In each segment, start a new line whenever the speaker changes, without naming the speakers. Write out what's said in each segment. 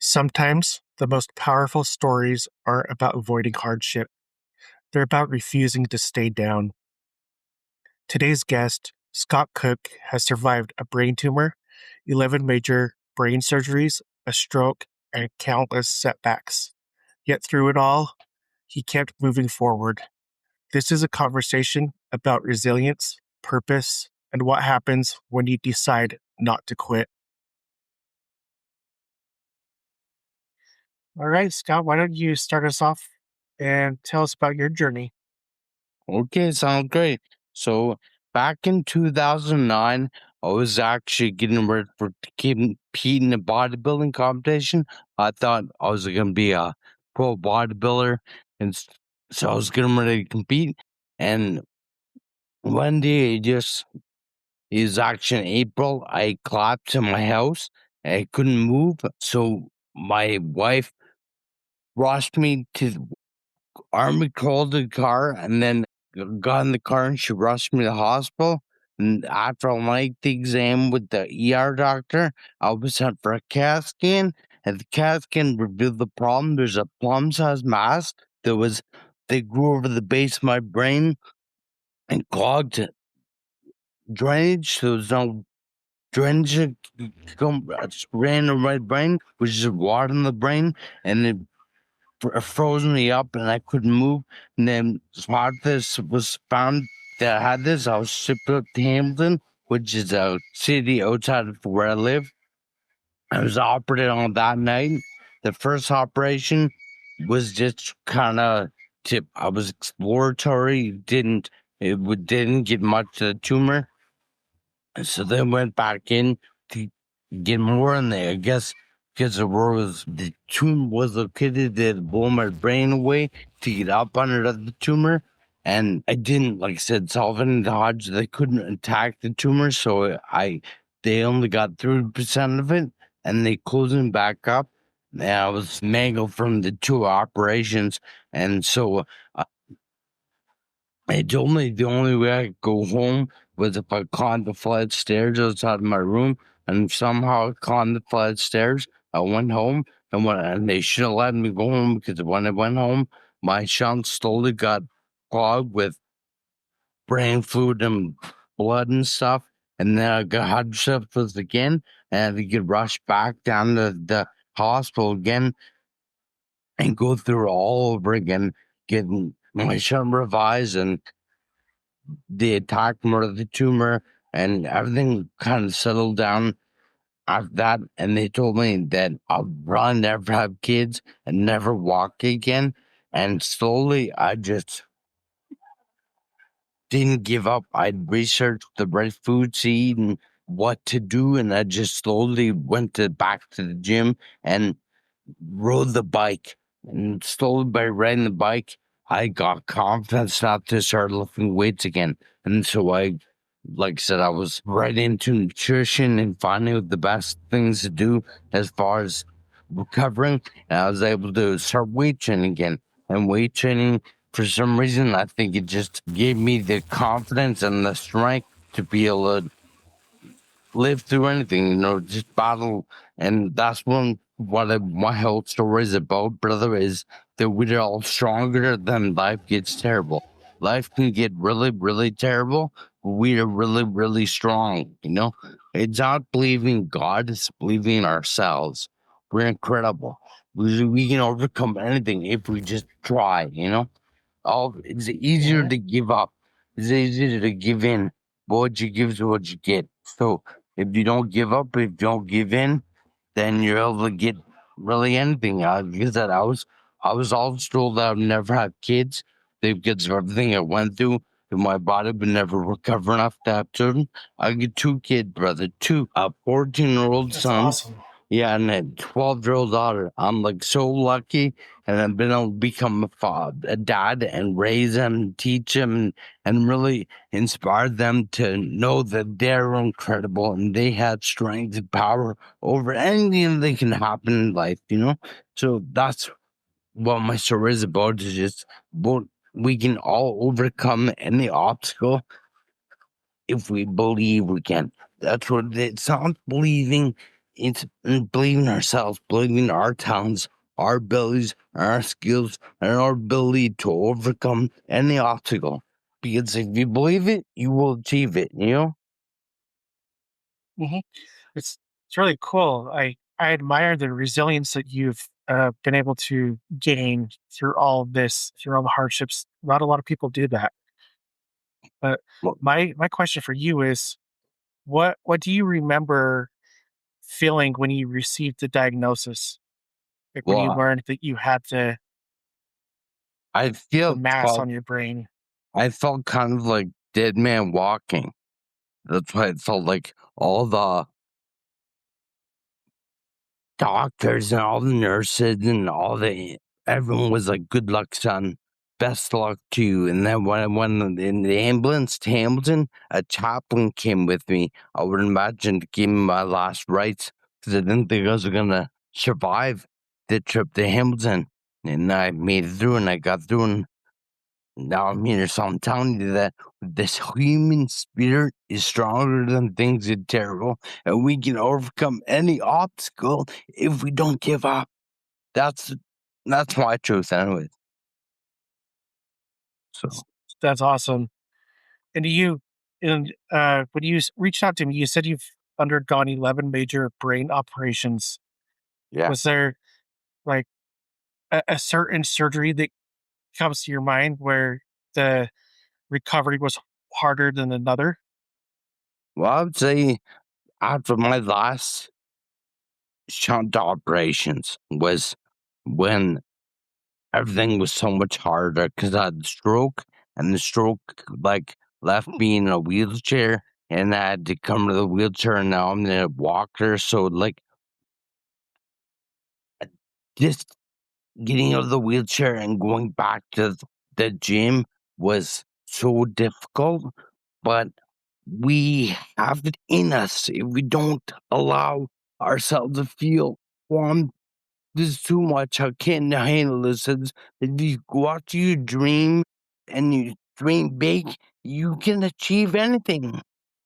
Sometimes the most powerful stories aren't about avoiding hardship, they're about refusing to stay down. Today's guest, Scott Cook, has survived a brain tumor, 11 major brain surgeries, a stroke, and countless setbacks. Yet through it all, he kept moving forward. This is a conversation about resilience, purpose, and what happens when you decide not to quit. All right, Scott, why don't you start us off and tell us about your journey?
Okay, sounds great. So back in 2009, I was actually getting ready for to compete in a bodybuilding competition. I thought I was going to be a pro bodybuilder, and so I was getting ready to compete. And one day, it was actually in April. I collapsed in my house. I couldn't move, so my wife rushed me to army called the car and then got in the car and she rushed me to the hospital. And after a lengthy exam with the ER doctor, I was sent for a CAT scan. And the CAT scan revealed the problem. There's a plum-sized mass they grew over the base of my brain and clogged drainage. So there was no drainage that just ran in my brain, which is water in the brain. And it frozen me up and I couldn't move. And then smart this was found that I had this. I was shipped up to Hamilton, which is a city outside of where I live. I was operated on that night. The first operation was just kind of tip. I was exploratory. Didn't get much of the tumor. And so then went back in to get more in there. I guess because the tumor was located, they blow my brain away to get up under the tumor. And I didn't, like I said, solve any dodge. They couldn't attack the tumor, so they only got 30% of it, and they closed it back up. And I was mangled from the two operations, and so the only way I could go home was if I climbed the flight of stairs outside of my room, and somehow I climbed the flight of stairs. I went home, and they should have let me go home because when I went home, my shunts slowly got clogged with brain fluid and blood and stuff, and then I got hydrocephalus again, and I had to get rushed back down to the hospital again and go through it all over again, getting my shunt revised and the attack more of the tumor and everything kind of settled down after that. And they told me that I'll probably never have kids and never walk again. And slowly, I just didn't give up. I'd researched the right food to eat and what to do. And I just slowly went back to the gym and rode the bike. And slowly by riding the bike, I got confidence enough to start lifting weights again. And so like I said, I was right into nutrition and finding out the best things to do as far as recovering. And I was able to start weight training again. And weight training, for some reason, I think it just gave me the confidence and the strength to be able to live through anything, just battle. And that's my whole story is about, brother, is that we're all stronger than life gets terrible. Life can get really, really terrible, but we are really, really strong, It's not believing God, it's believing in ourselves. We're incredible. We can overcome anything if we just try, It's easier to give up. It's easier to give in. But what you give is what you get. So if you don't give up, if you don't give in, then you're able to get really anything. Because I was always told that I would never have kids because of everything I went through. And my body would never recover enough to have children. I get two kids, brother, two, a 14-year-old
That's
son,
awesome.
yeah, and a 12-year-old daughter. I'm like so lucky, and I've been able to become a father, a dad, and raise them, and teach them, and really inspire them to know that they're incredible and they have strength and power over anything that can happen in life. So that's what my story is about. Is just about we can all overcome any obstacle if we believe we can. That's what it's not believing it's believing in ourselves, believing in our talents, our abilities, our skills, and our ability to overcome any obstacle. Because if you believe it, you will achieve it, you know?
Hmm. It's really cool. I admire the resilience that you've been able to gain through all of this, through all the hardships. Not a lot of people do that. But
Well,
my question for you is, what do you remember feeling when you received the diagnosis? Like when you
well,
learned that you had
I
the
feel
mass
felt
on your brain.
I felt kind of like dead man walking. That's why it felt like all the doctors and all the nurses and all the everyone was like, "Good luck, son. Best luck to you." And then when I went in the ambulance to Hamilton, a chaplain came with me. I would imagine to give me my last rites because I didn't think I was gonna survive the trip to Hamilton. And I made it through, and I got through, and now I'm here. So I'm telling you that this human spirit is stronger than things that terrible, and we can overcome any obstacle if we don't give up. That's that's my truth, anyways.
That's
So
that's awesome. And when you reached out to me, you said you've undergone 11 major brain operations.
yeah.
Was there like a certain surgery that comes to your mind where the recovery was harder than another?
Well, I would say after my last shunt operations was when everything was so much harder because I had the stroke, and the stroke like left me in a wheelchair, and I had to come to the wheelchair, and now I'm in a walker. So like just getting out of the wheelchair and going back to the gym was so difficult, but we have it in us if we don't allow ourselves to feel, well, this is too much. I can't handle this. If you go after your dream and you dream big, you can achieve anything.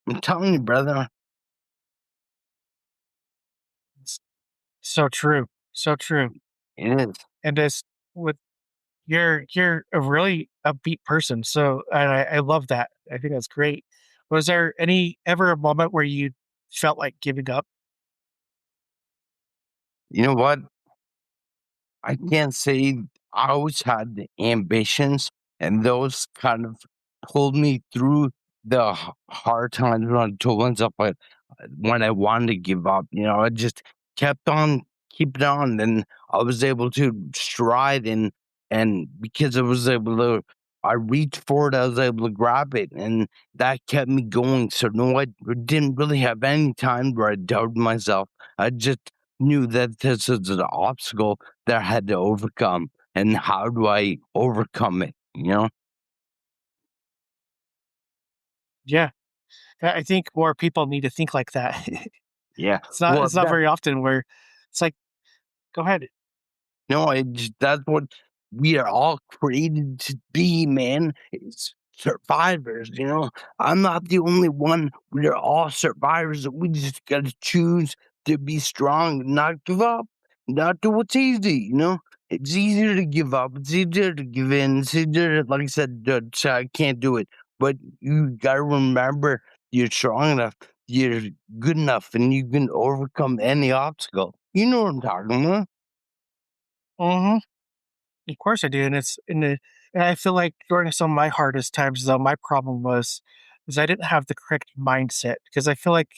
I'm telling you, brother.
It's so true. So true.
It is.
And as with you're a really upbeat person. So and I love that. I think that's great. Was there any ever a moment where you felt like giving up?
You know what? I can't say I always had the ambitions, and those kind of pulled me through the hard times when I told myself when I wanted to give up. You know, I just kept on keeping on, and I was able to stride and because I was able to. I reached for it, I was able to grab it, and that kept me going. So, no, I didn't really have any time where I doubted myself. I just knew that this is an obstacle that I had to overcome, and how do I overcome it, you know?
Yeah. I think more people need to think like that.
Yeah. Well,
It's not very often where it's like, go ahead.
no, that's what we are all created to be, man. It's survivors, you know. I'm not the only one. We are all survivors. We just got to choose to be strong, not give up, not do what's easy, you know. It's easier to give up. It's easier to give in. It's easier, like I said, to say I can't do it. But you got to remember you're strong enough, you're good enough, and you can overcome any obstacle. You know what I'm talking about?
Hmm. Of course I do. And it's in the and I feel like during some of my hardest times though, my problem was is I didn't have the correct mindset because I feel like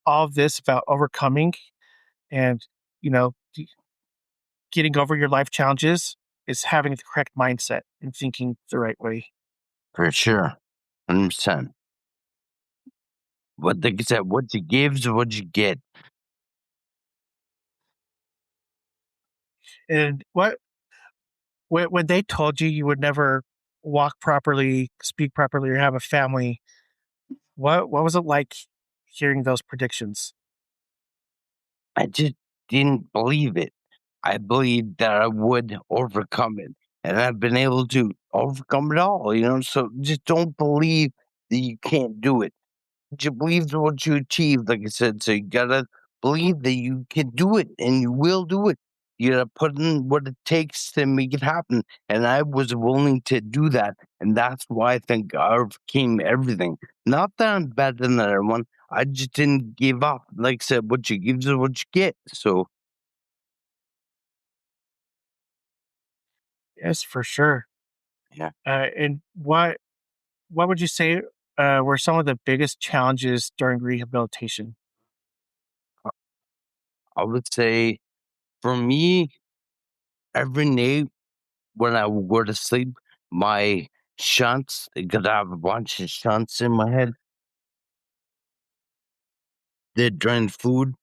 all of this about overcoming and you know getting over your life challenges is having the correct mindset and thinking the right way.
For sure. 100%. What they said, what you give is what you get.
And when they told you you would never walk properly, speak properly, or have a family, what was it like hearing those predictions?
I just didn't believe it. I believed that I would overcome it. And I've been able to overcome it all, you know? So just don't believe that you can't do it. You believe in what you achieved, like I said. So you gotta believe that you can do it and you will do it. You gotta put in what it takes to make it happen. And I was willing to do that. And that's why I think I overcame everything. Not that I'm better than everyone. I just didn't give up. Like I said, what you give is what you get. So
Yes, for sure.
yeah,
And what would you say were some of the biggest challenges during rehabilitation?
I would say for me, every night when I would go to sleep, my shunts, because I have a bunch of shunts in my head that drain food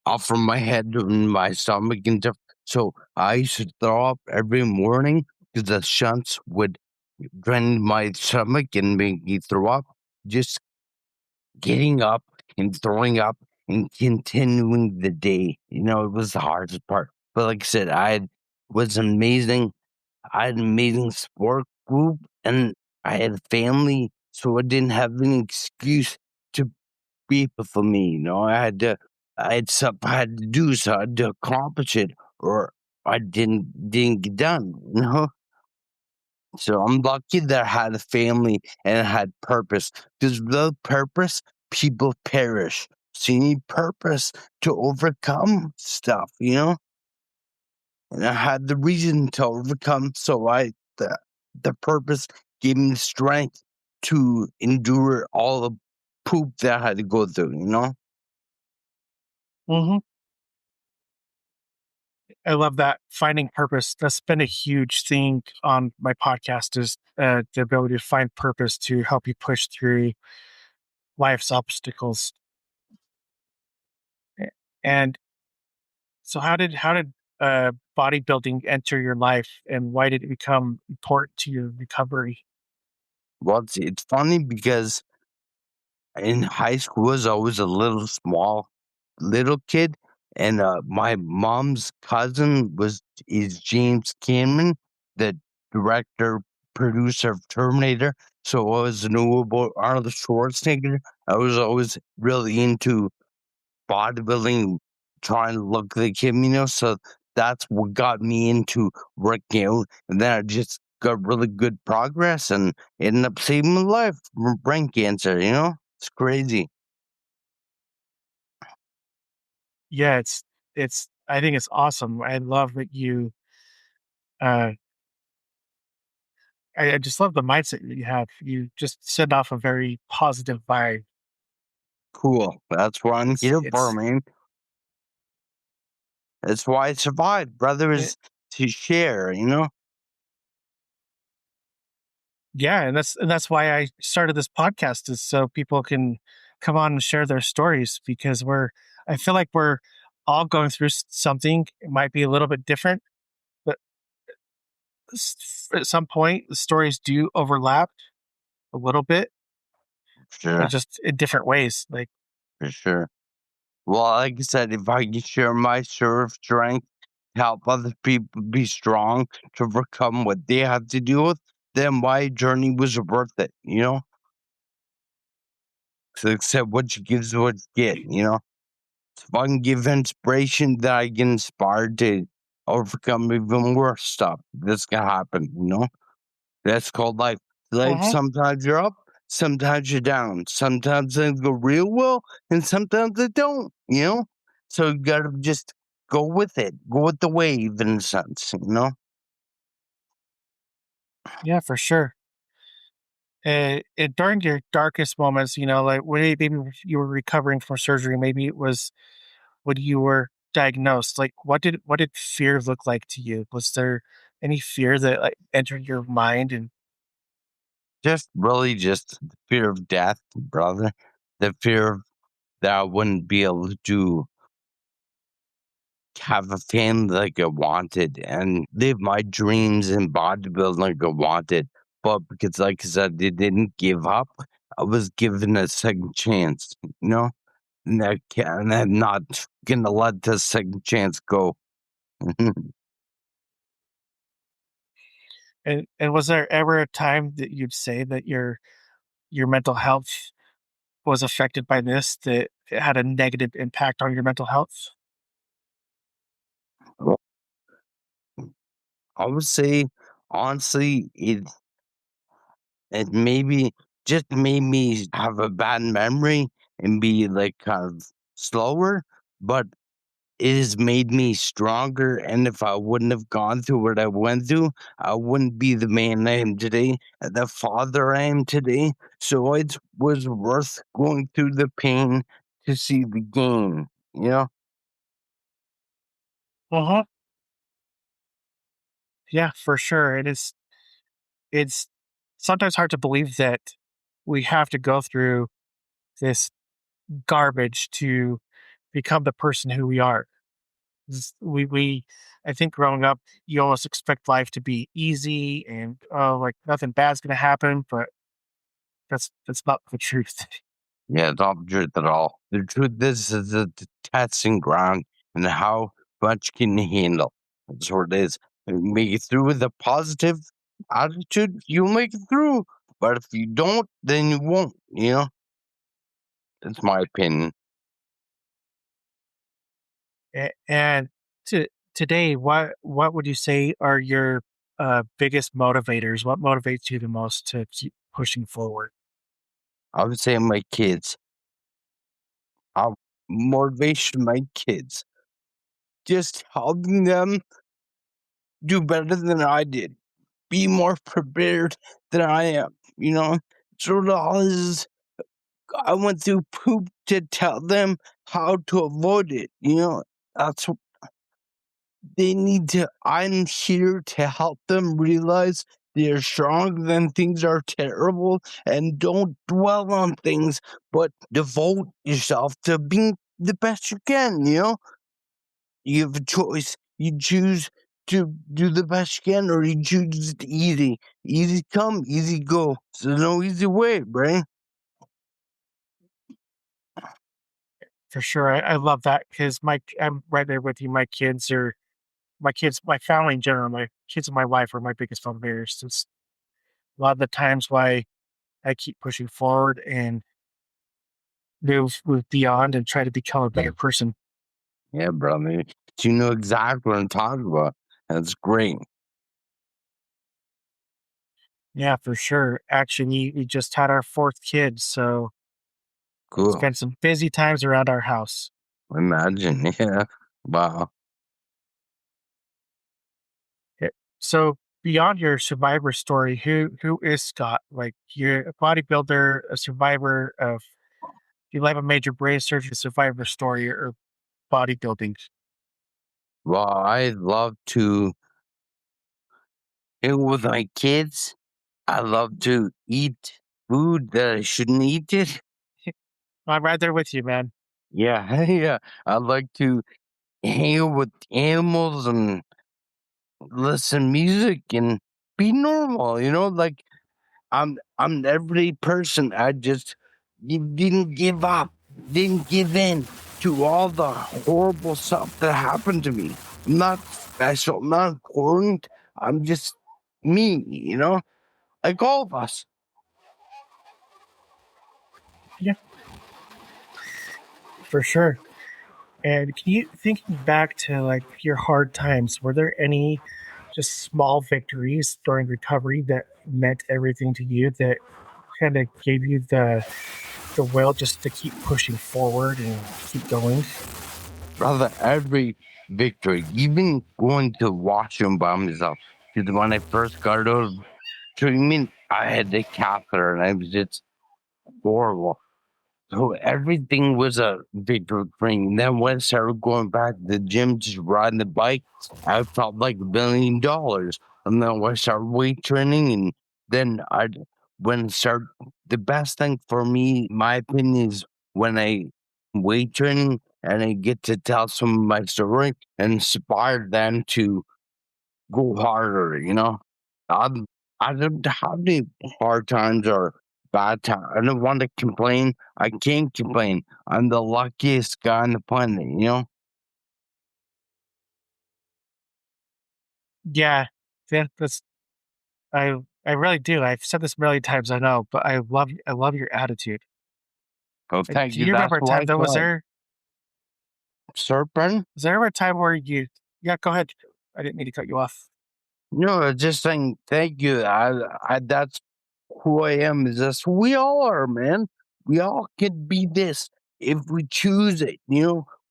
off from my head and my stomach and stuff. So I used to throw up every morning because the shunts would drain my stomach and make me throw up. Just getting up and throwing up and continuing the day. It was the hardest part. But like I said, was amazing. I had an amazing support group and I had a family, so I didn't have any excuse to be for me. I had stuff I had to do, so I had to accomplish it, or I didn't get done. So I'm lucky that I had a family and I had purpose. Because without purpose, people perish. So you need purpose to overcome stuff. And I had the reason to overcome. So the purpose gave me the strength to endure all the poop that I had to go through.
Hmm. I love that, finding purpose. That's been a huge thing on my podcast, is the ability to find purpose to help you push through life's obstacles. A- And so, how did bodybuilding enter your life, and why did it become important to your recovery?
Well, it's funny because in high school, I was always a little small, little kid, and my mom's cousin is James Cameron, the director producer of Terminator. So I always knew about Arnold Schwarzenegger. I was always really into bodybuilding, trying to look like him. So that's what got me into working out. And then I just got really good progress and ended up saving my life from brain cancer. It's crazy.
Yeah, it's. I think it's awesome. I love that you. Uh, I just love the mindset that you have. You just send off a very positive vibe.
Cool. That's what I'm
It's
here for,
it's
man. That's why I survived, brother,
it,
is to share.
yeah, and that's why I started this podcast, is so people can come on and share their stories, because I feel like we're all going through something. It might be a little bit different, but at some point the stories do overlap a little bit, but
Sure,
just in different ways. Like,
for sure. Well, like I said, if I can share my share of strength, help other people be strong to overcome what they have to deal with, then my journey was worth it. So accept what you give is what you get. So if I can give inspiration, that I get inspired to overcome even worse stuff that's gonna happen. That's called life. Life,
mhm.
sometimes you're up, sometimes you're down. Sometimes things go real well, and sometimes they don't. So you gotta just go with it. Go with the wave in a sense.
Yeah, for sure. During your darkest moments, like when maybe you were recovering from surgery, maybe it was when you were diagnosed. Like, what did fear look like to you? Was there any fear that like entered your mind? And
Just really just the fear of death, brother. The fear of that I wouldn't be able to have a family like I wanted and live my dreams in bodybuilding like I wanted. But because, like I said, they didn't give up, I was given a second chance, you know? And I'm not gonna let this second chance go.
and was there ever a time that you'd say that your mental health was affected by this that it had a negative impact on your mental health?
Well, I would say honestly, it maybe just made me have a bad memory and be like kind of slower, but it has made me stronger. And if I wouldn't have gone through what I went through, I wouldn't be the man I am today, the father I am today. So it was worth going through the pain to see the gain, you know?
Uh-huh. Yeah, for sure. It's sometimes hard to believe that we have to go through this garbage to become the person who we are. We I think growing up, you always expect life to be easy and oh, like nothing bad's gonna happen, but that's not the truth.
Yeah, it's not the truth at all. The truth is the testing ground and how much can you handle. That's what it is. If you make it through with a positive attitude, you'll make it through. But if you don't, then you won't, you know? That's my opinion.
And today, what would you say are your biggest motivators? What motivates you the most to keep pushing forward?
I would say my kids. I motivation my kids. Just helping them do better than I did. Be more prepared than I am, you know? Sort of all this I went through poop to tell them how to avoid it, you know? That's what they need to I'm here to help them realize they're strong then things are terrible and don't dwell on things, but devote yourself to being the best you can, you know? You have a choice. You choose to do the best you can or you choose easy. Easy come, easy go. So no easy way, right?
For sure, I love that because I'm right there with you. My family in general, my kids and my wife are my biggest motivators. It's a lot of the times why I keep pushing forward and move beyond and try to become a better person.
Yeah, brother. You know exactly what I'm talking about. That's great.
Yeah, for sure. Actually, we just had our fourth kid, so it's
Cool.
been some busy times around our house.
Imagine. Yeah. Wow.
Eh, So beyond your survivor story, who is Scott? Like you're a bodybuilder, a survivor of you have a major brain surgery survivor story or bodybuilding.
Well, I love to hang with my kids. I love to eat food that I shouldn't eat it.
I'm right there with you, man.
Yeah, yeah. I like to hang out with animals and listen music and be normal, you know, like I'm an everyday person. I just didn't give up, didn't give in to all the horrible stuff that happened to me. I'm not special, I'm not important. I'm just me, you know, like all of us.
Yeah, for sure. And can you thinking back to like your hard times, were there any just small victories during recovery that meant everything to you that kind of gave you the will just to keep pushing forward and keep going?
Brother, every victory, even going to washroom by myself. Because when I first got out of treatment, I had a catheter and I was just horrible. So everything was a victory for me. Then when I started going back to the gym, just riding the bike, I felt like $1 billion. And then when I started weight training, and then when I start, the best thing for me, my opinion, is when I weight training and I get to tell some of my story and inspire them to go harder, you know? I I don't have any hard times or bad times. I don't want to complain. I can't complain. I'm the luckiest guy on the planet, you know?
Yeah, that's I really do. I've said this a million times, I know, but I love your attitude.
Oh, thank
Do
you.
you
That's
remember a
what
time
I
though?
thought. Serpent?
Was there ever a time where you? Yeah, go ahead. I didn't mean to cut you off.
No, just saying thank you. That's who I am. Is this who we all are, man? We all can be this if we choose it.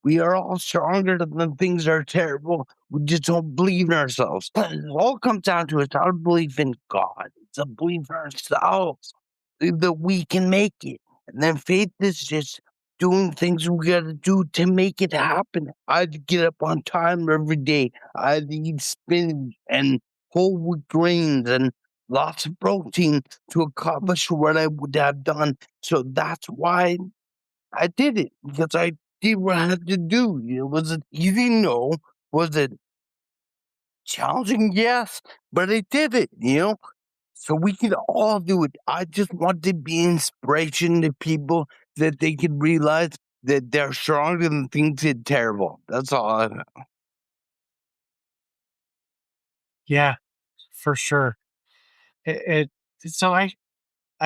We are all stronger than things are terrible. We just don't believe in ourselves. It all comes down to it's our belief in God. It's a belief in ourselves that we can make it. And then faith is just doing things we gotta do to make it happen. I had to get up on time every day. I had to eat spinach and whole wheat grains and lots of protein to accomplish what I would have done. So that's why I did it, because I did what I had to do. Was it easy? No. Was it challenging? Yes. But I did it. So we can all do it. I just want to be inspiration to people that they can realize that they're stronger than things that terrible. That's all.
Yeah, for sure. So I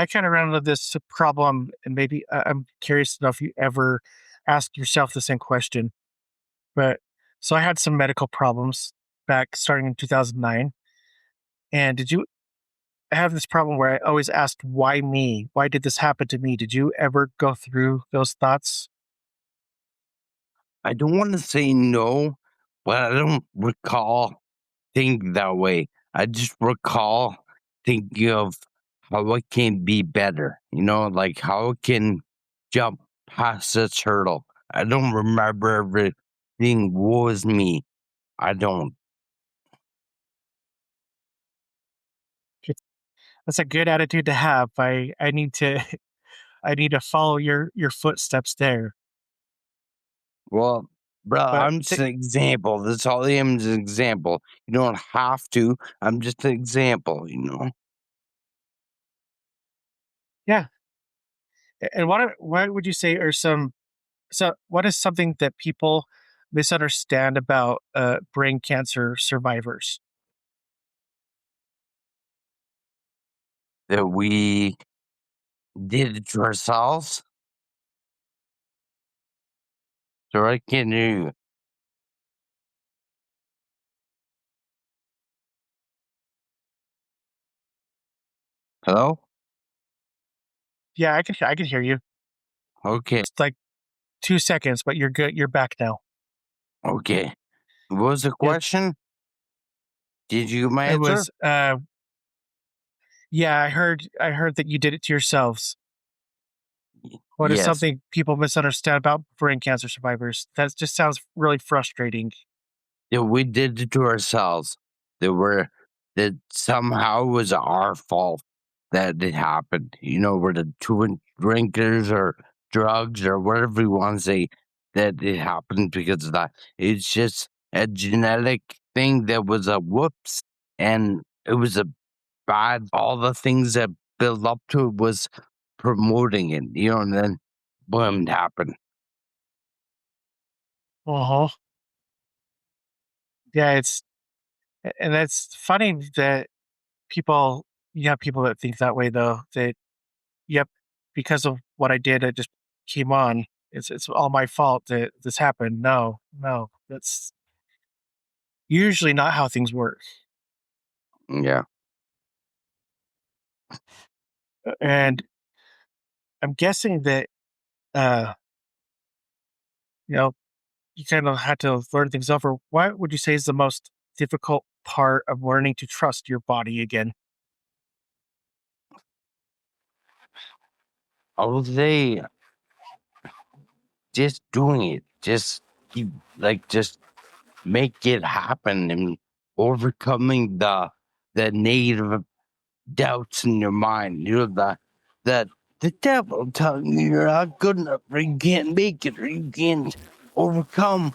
kind of ran into this problem, and maybe I'm curious to know if you ever ask yourself the same question. But so I had some medical problems back starting in 2009. And did you have this problem where I always asked, why me? Why did this happen to me? Did you ever go through those thoughts?
I don't want to say no, but I don't recall think that way. I just recall thinking of how I can be better, like how I can jump past this hurdle. I don't remember everything was me. I don't.
That's a good attitude to have. I need to I need to follow your footsteps there.
Well, bro,
But
I'm just an example. That's all I am is an example. You don't have to. I'm just an example.
yeah. And what would you say are what is something that people misunderstand about brain cancer survivors?
That we did it to ourselves. So I can do. Hello?
Yeah, I can hear you.
Okay.
It's like 2 seconds, but you're good. You're back now.
Okay. What was the
Yeah,
question? Did you get my
it
answer?
was. Yeah, I heard that you did it to yourselves. What is
Yes.
something people misunderstand about brain cancer survivors? That just sounds really frustrating.
That we did it to ourselves. That somehow it was our fault that it happened. We're the two drinkers or drugs or whatever you want to say, that it happened because of that. It's just a genetic thing that was a whoops, and it was a bad. All the things that built up to it was promoting it, and then boom, it happened.
Uh huh. Yeah, and that's funny that people you have people that think that way though. That yep, because of what I did, it just came on. It's all my fault that this happened. No, no, that's usually not how things work.
Yeah.
And I'm guessing that uh, you know you kind of had to learn things over. What would you say is the most difficult part of learning to trust your body again?
I would say just doing it. Just keep just make it happen and overcoming the negative doubts in your mind. That the devil telling you you're not good enough or you can't make it or you can't overcome.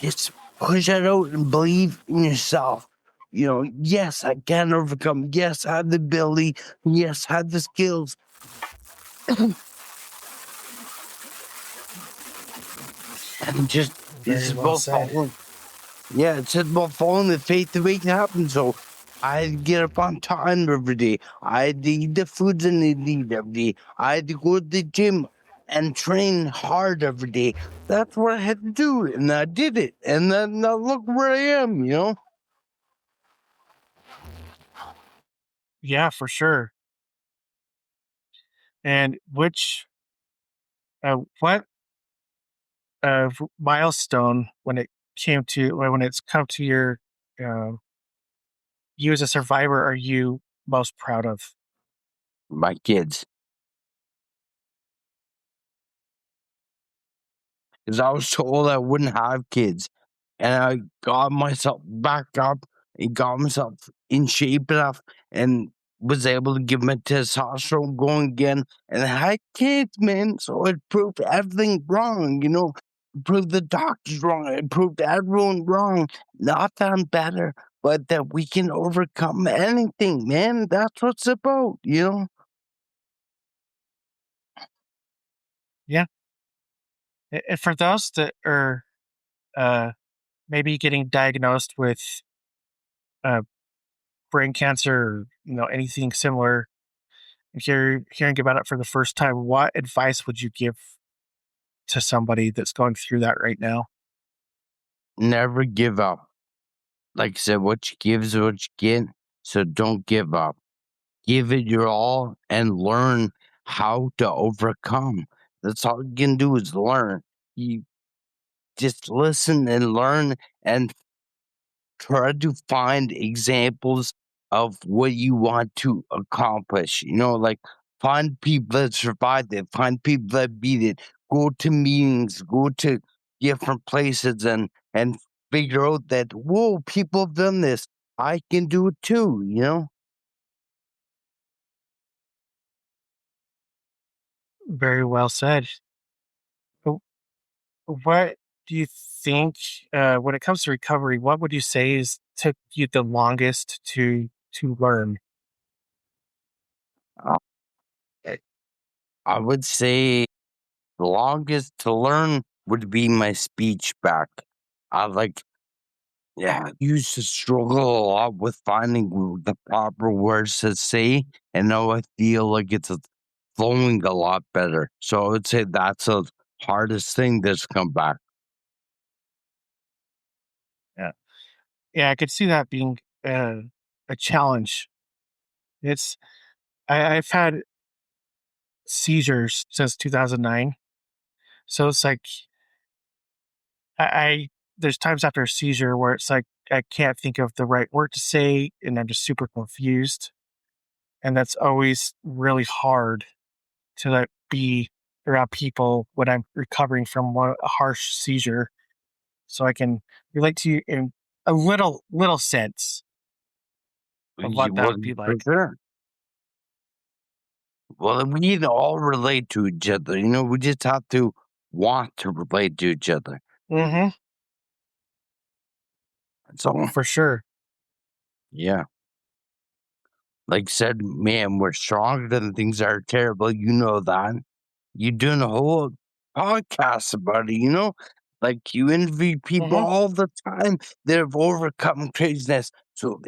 Just push it out and believe in yourself. Yes, I can overcome. Yes, I have the ability. Yes, I have the skills. And just it's
Very well
about
said.
following. Yeah, it's just about following the faith to make it happen. So I had to get up on time every day. I had to eat the foods I need to eat every day. I had to go to the gym and train hard every day. That's what I had to do, and I did it. And then now look where I am, you know?
Yeah, for sure. And what milestone when it's come to uh, you as a survivor are you most proud of?
My kids. Because I was told I wouldn't have kids. And I got myself back up and got myself in shape enough and was able to give my testosterone going again. And I had kids, man. So it proved everything wrong, you know. It proved the doctors wrong. It proved everyone wrong. Not that I'm better, but that we can overcome anything, man. That's what it's about, you know.
Yeah. And for those that are uh, maybe getting diagnosed with uh, brain cancer or anything similar, if you're hearing about it for the first time, what advice would you give to somebody that's going through that right now?
Never give up. Like I said, what you give is what you get. So don't give up. Give it your all and learn how to overcome. That's all you can do is learn. You just listen and learn and try to find examples of what you want to accomplish. You know, like find people that survived it, find people that beat it, go to meetings, go to different places and figure out that whoa, people have done this. I can do it too, you know?
Very well said. Oh, what do you think when it comes to recovery? What would you say is took you the longest to learn?
Uh, I I would say the longest to learn would be my speech back. I like, yeah, I used to struggle a lot with finding the proper words to say, and now I feel like it's flowing a lot better. So I would say that's the hardest thing that's come back.
Yeah, yeah, I could see that being a challenge. It's I've had seizures since 2009, so it's like I there's times after a seizure where it's like I can't think of the right word to say, and I'm just super confused, and that's always really hard to like be around people when I'm recovering from a harsh seizure, so I can relate to you in a little sense of what that
Well,
would be
for
like.
sure. Well, we need to all relate to each other. You know, we just have to want to relate to each other.
Mm-hmm.
That's all.
For sure.
Yeah. Like I said, man, we're stronger than things that are terrible. You know that. You're doing a whole podcast about it, you know? Like you interview people
Mm-hmm.
all the time that have overcome craziness. So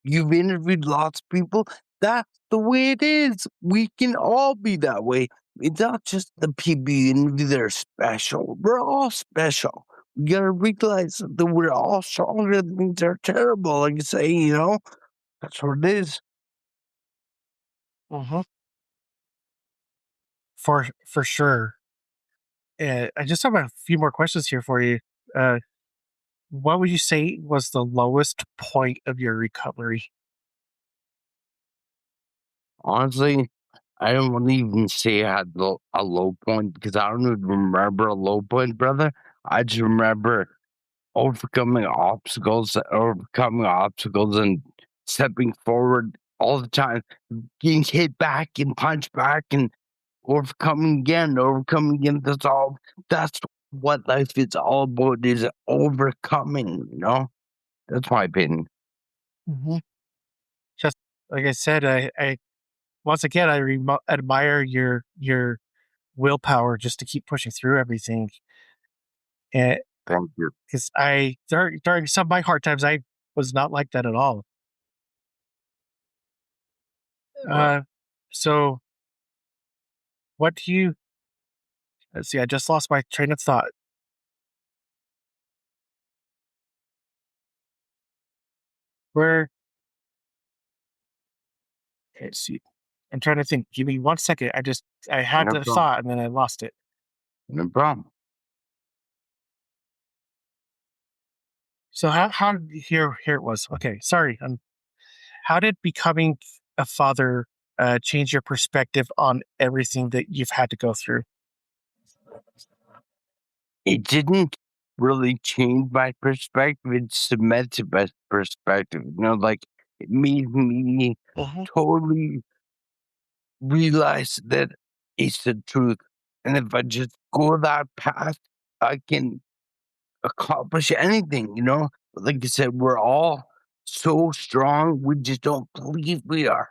you've interviewed lots of people. That's the way it is. We can all be that way. It's not just the people you interview that are special. We're all special. We gotta realize that we're all stronger than things that are terrible. Like you say, you know? That's what it is.
Mm-hmm. For sure. I just have a few more questions here for you. Uh, what would you say was the lowest point of your recovery?
Honestly, I don't wanna even say I had a low point because I don't even remember a low point, brother. I just remember overcoming obstacles and stepping forward all the time, getting hit back and punched back and overcoming again. That's what life is all about is overcoming, you know? That's my opinion.
Mm-hmm. Just like I said, I once again I admire your willpower just to keep pushing through everything. And
Thank you.
because during some of my hard times, I was not like that at all.
Right.
Uh, so what do you Let's see. I just lost my train of thought. Where? Okay, let's see. I'm trying to think. Give me 1 second. I had
No
the
problem.
thought and then I lost it.
No problem.
So how did here it was. Okay, sorry. How did becoming a father change your perspective on everything that you've had to go through?
It didn't really change my perspective. It cemented my perspective. Like it made me
Hmm.
totally realize that it's the truth. And if I just go that path, I can accomplish anything. Like I said, we're all so strong. We just don't believe we are.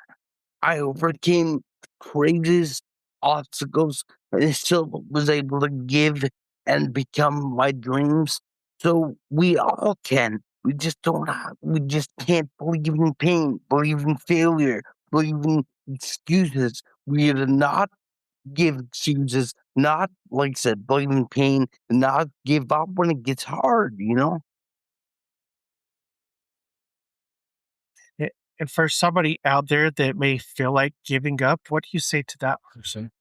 I overcame craziest obstacles and I still was able to give and become my dreams. So we all can. We just can't believe in pain, believe in failure, believe in excuses. We are not give excuses, not, like I said, believe in pain, not give up when it gets hard.
And for somebody out there that may feel like giving up, what do you say to that person?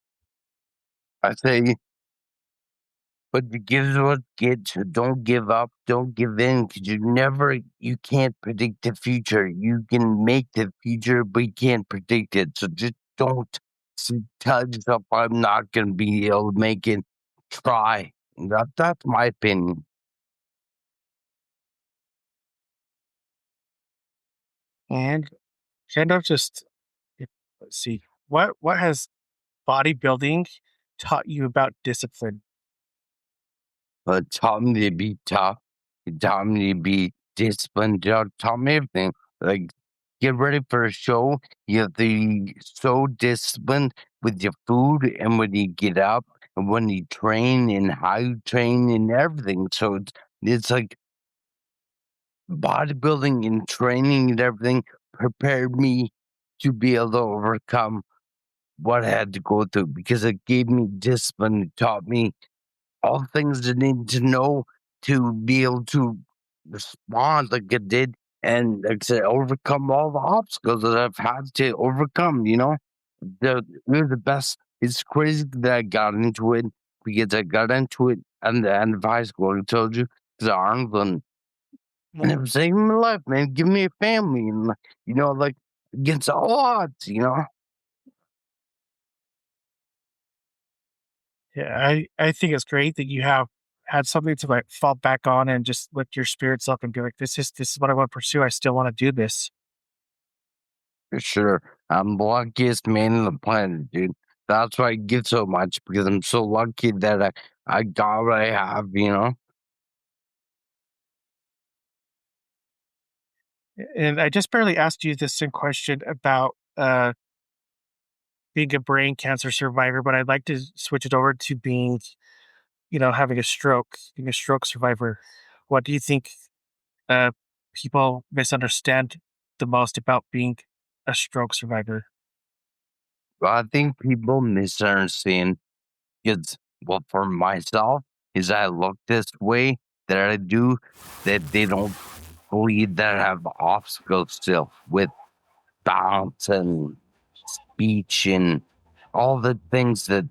I say, but you give what gets. Don't give up. Don't give in because you can't predict the future. You can make the future, but you can't predict it. So just don't tell yourself, I'm not going to be able to make it. Try. That's my opinion.
And kind of just let's see. What has bodybuilding taught you about discipline?
But taught me to be tough. It taught me to be disciplined. Taught me everything. Like, get ready for a show. You have to be so disciplined with your food and when you get up and when you train and how you train and everything. So it's like bodybuilding and training and everything prepared me to be able to overcome what I had to go through because it gave me discipline. It taught me all the things I need to know to be able to respond like it did and like I said, overcome all the obstacles that I've had to overcome. They're the best. It's crazy that I got into it because I got into it and the end of high school. I told you, because Arnold and it
Mhm.
was saving my life, man. Give me a family and like against all odds.
Yeah, I think it's great that you have had something to like fall back on and just lift your spirits up and be like, this is what I want to pursue. I still want to do this.
For sure. I'm the luckiest man on the planet, dude. That's why I give so much because I'm so lucky that I got what I have.
And I just barely asked you this same question about being a brain cancer survivor, but I'd like to switch it over to being, having a stroke, being a stroke survivor. What do you think uh, people misunderstand the most about being a stroke survivor?
But I think people misunderstand because, well, for myself, is I look this way that I do, that they don't believe that I have obstacles still with balance and speech and all the things that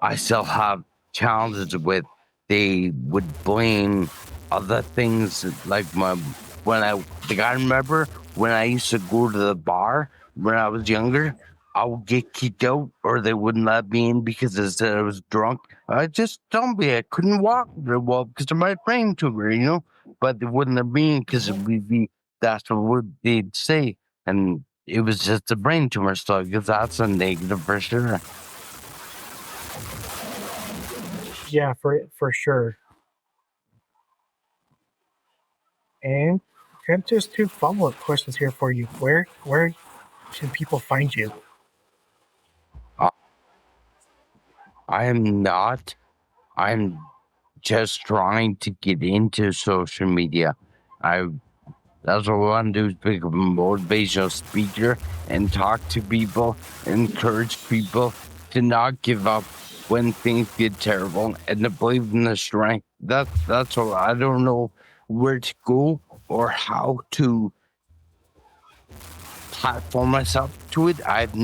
I still have challenges with. They would blame other things like I remember when I used to go to the bar when I was younger, I would get kicked out or they wouldn't let me in because they said I was drunk. I just told me I couldn't walk very well because of my brain tumor. But they wouldn't let me in because that's what they'd say. And it was just a brain tumor, so I guess that's a negative for sure.
Yeah, for sure. And just two follow up questions here for you. Where can people find you?
I am not. I'm just trying to get into social media. I That's what I want to do is become a motivational speaker and talk to people, encourage people to not give up. when things get terrible and to believe in the strength. That's all. I don't know where to go or how to platform myself to it. I have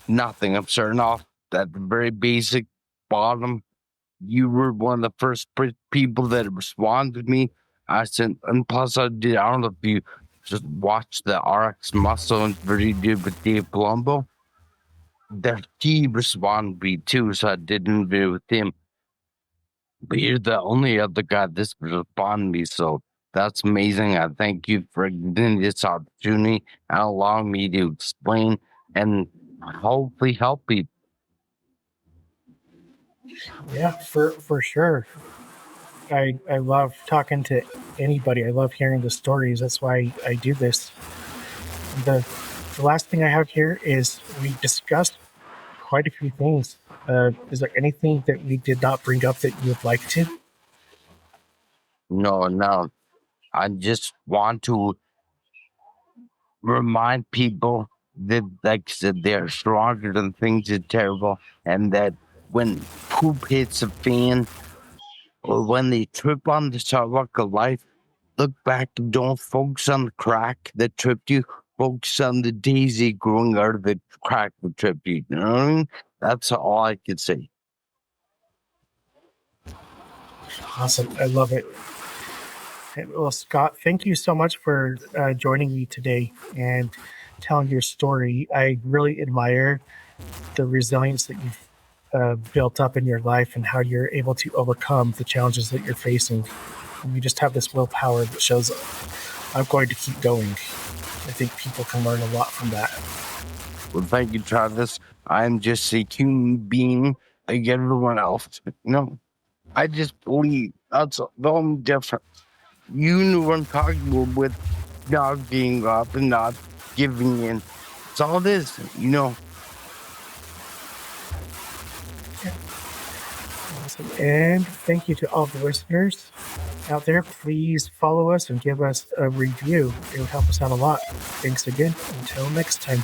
nothing. I'm starting off at the very basic bottom. You were one of the first people that responded to me. I said, and plus I did. I don't know if you just watched the RX Muscle interview he did with Dave Palumbo. That he responded to me too, so I did an interview with him. But you're the only other guy this responded to me, so that's amazing. I thank you for giving this opportunity and allowing me to explain and hopefully help people.
Yeah, for sure. I love talking to anybody. I love hearing the stories. That's why I do this. The the last thing I have here is we discussed quite a few things. Is there anything that we did not bring up that you would like to?
No, I just want to remind people that, like I said, they're stronger than things are terrible, and that when poop hits a fan or when they trip on the sidewalk of life, look back and don't focus on the crack that tripped you. Focus on the daisy growing out of the crack that tripped you. You know what I mean? That's all I could say.
Awesome. I love it. Well, Scott, thank you so much for joining me today and telling your story. I really admire the resilience that you've built up in your life and how you're able to overcome the challenges that you're facing. And you just have this willpower that shows I'm going to keep going. I think people can learn a lot from that.
Well, thank you, Travis. I'm just a human being like everyone else. I just believe that's the only difference. You knew what I'm talking about with not giving up and not giving in. It's all this.
Awesome. And thank you to all the listeners out there. Please follow us and give us a review. It would help us out a lot. Thanks again. Until next time.